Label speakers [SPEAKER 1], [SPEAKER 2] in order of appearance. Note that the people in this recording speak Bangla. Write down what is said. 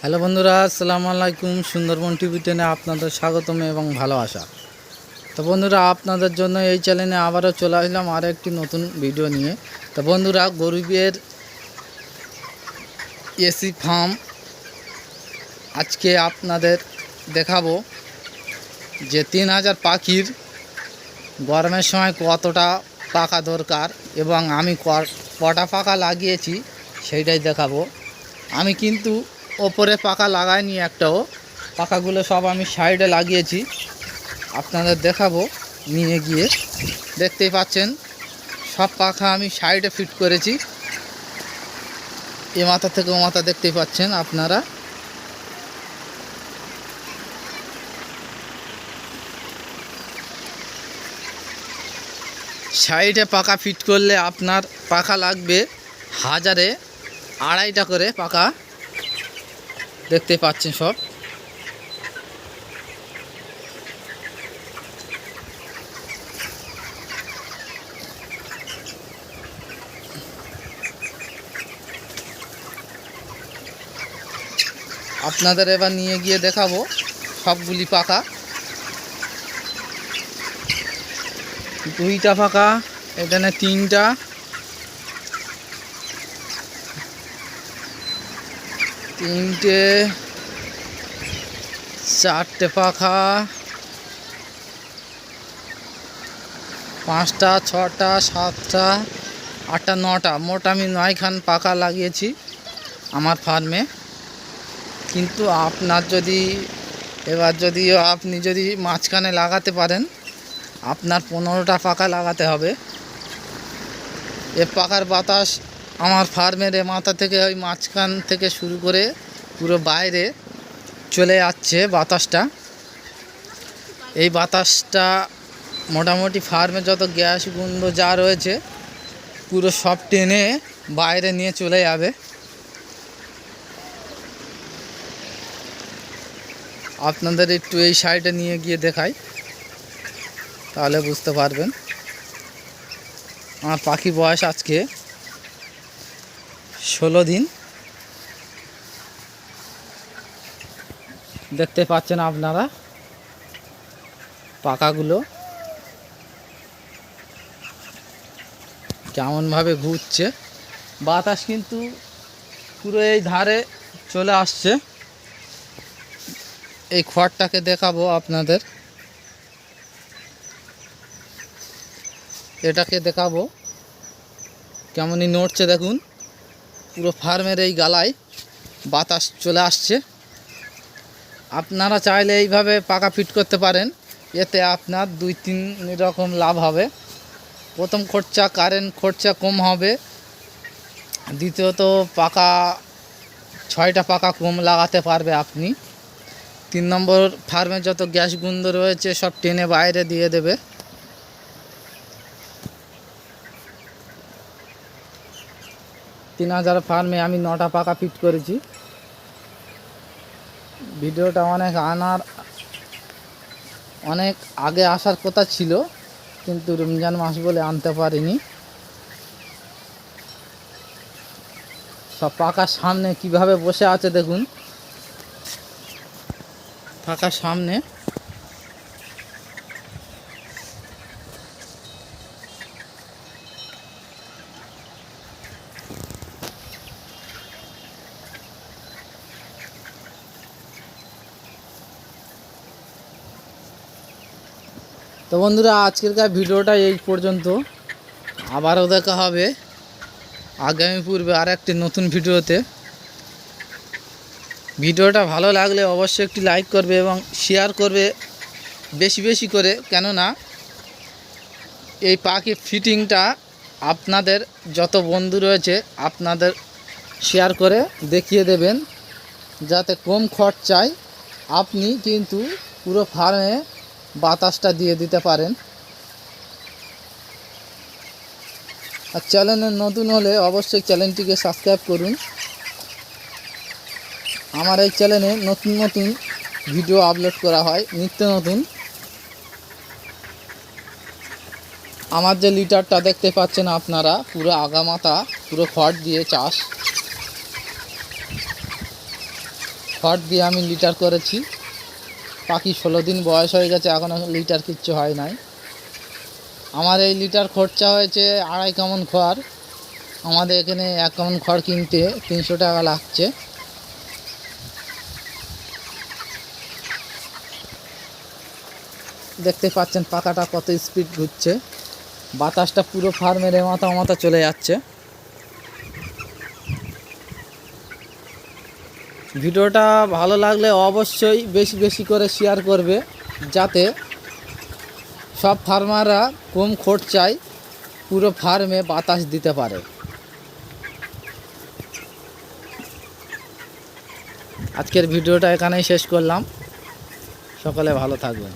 [SPEAKER 1] হ্যালো বন্ধুরা, আসসালামু আলাইকুম। সুন্দরবন টিভি টেনে আপনাদের স্বাগতম এবং ভালোবাসা। তো বন্ধুরা, আপনাদের জন্য এই চ্যানেলে আবারও চলে আসলাম আরও একটি নতুন ভিডিও নিয়ে। তো বন্ধুরা, গরিবের এসি ফার্ম আজকে আপনাদের দেখাবো যে 3000 পাখির গরমের সময় কতটা পাখা দরকার এবং আমি কটা পাখা লাগিয়েছি সেইটাই দেখাবো। আমি কিন্তু ওপরে পাখা লাগাইনি একটাও, পাখাগুলো সব আমি সাইডে লাগিয়েছি। আপনাদের দেখাবো নিয়ে গিয়ে। দেখতেই পাচ্ছেন সব পাখা আমি সাইডে ফিট করেছি, এ মাথা থেকে ও মাথা দেখতেই পাচ্ছেন আপনারা। সাইডে পাখা ফিট করলে আপনার পাখা লাগবে 1000-250 করে পাখা, দেখতে পাচ্ছেন সব। আপনাদের এবার নিয়ে গিয়ে দেখাবো সবগুলি পাখা। 2টা পাখা, এখানে 3টা, 3টে, 4টে পাখা, 5টা, 6টা, 7টা, 8টা, 9টা, মোট আমি 9খান পাখা লাগিয়েছি আমার ফার্মে। কিন্তু আপনার আপনি যদি মাঝখানে লাগাতে পারেন, আপনার 15টা পাখা লাগাতে হবে। এ পাখার বাতাস আমার ফার্মের এ মাথা থেকে ওই মাঝখান থেকে শুরু করে পুরো বাইরে চলে যাচ্ছে বাতাসটা। এই বাতাসটা মোটামুটি ফার্মে যত গ্যাস গন্ধ যা রয়েছে পুরো সব টেনে বাইরে নিয়ে চলে যাবে। আপনাদের একটু এই সাইডে নিয়ে গিয়ে দেখাই, তাহলে বুঝতে পারবেন। আমার পাখি বয়স আজকে 16 দিন। দেখতে পাচ্ছেন আপনারা পাখাগুলো কেমনভাবে ঘুরছে। বাতাস কিন্তু পুরো এই ধারে চলে আসছে। এই খড়টাকে দেখাবো আপনাদের, এটাকে দেখাবো কেমনই নড়ছে দেখুন। পুরো ফার্মের এই গালায় বাতাস চলে আসছে। আপনারা চাইলে এইভাবে পাখা ফিট করতে পারেন, এতে আপনার 2-3 রকম লাভ হবে। প্রথম খরচা, কারেন্ট খরচা কম হবে। দ্বিতীয়ত পাখা 6টা পাখা কম লাগাতে পারবে আপনি। 3 নম্বর, ফার্মে যত গ্যাস গন্ধ রয়েছে সব টেনে বাইরে দিয়ে দেবে। তিন 3000 ফার্মে আমি 9টা পাখা ফিট করেছি। ভিডিওটা অনেক আগে আসার কথা ছিল, কিন্তু রমজান মাস বলে আনতে পারিনি। সব পাখার সামনে কিভাবে বসে আছে দেখুন, পাখার সামনে। তো বন্ধুরা, আজকেরকার ভিডিওটা এই পর্যন্ত। আবারও দেখা হবে আগামী পূর্বে আর একটি নতুন ভিডিওতে। ভিডিওটা ভালো লাগলে অবশ্যই একটি লাইক করবে এবং শেয়ার করবে বেশি বেশি করে, কেননা এই পাখি ফিটিংটা আপনাদের যত বন্ধু রয়েছে আপনাদের শেয়ার করে দেখিয়ে দেবেন, যাতে কম খরচায় আপনি কিন্তু পুরো ফার্মে বাতাসটা দিয়ে দিতে পারেন। আর চ্যানেলে নতুন হলে অবশ্যই চ্যানেলটিকে সাবস্ক্রাইব করুন। আমার এই চ্যানেলে নতুন নতুন ভিডিও আপলোড করা হয়, নিত্য নতুন। আমার যে লিটারটা দেখতে পাচ্ছেন আপনারা, পুরো আগামাথা পুরো খড় দিয়ে চাষ। খড় দিয়ে আমি লিটার করেছি। পাখি 16 দিন বয়স হয়ে গেছে, এখনও লিটার কিচ্ছু হয় নাই। আমার এই লিটার খরচা হয়েছে 2.5 কামন খড়। আমাদের এখানে 1 কামন খড় কিনতে 300 টাকা লাগছে। দেখতে পাচ্ছেন পাখাটা কত স্পিড ঘুরছে, বাতাসটা পুরো ফার্মের মাথা চলে যাচ্ছে। ভিডিওটা ভালো লাগলে অবশ্যই বেশি বেশি করে শেয়ার করবে, যাতে সব ফার্মাররা কম খরচায় পুরো ফার্মে বাতাস দিতে পারে। আজকের ভিডিওটা এখানেই শেষ করলাম। সকলে ভালো থাকবেন।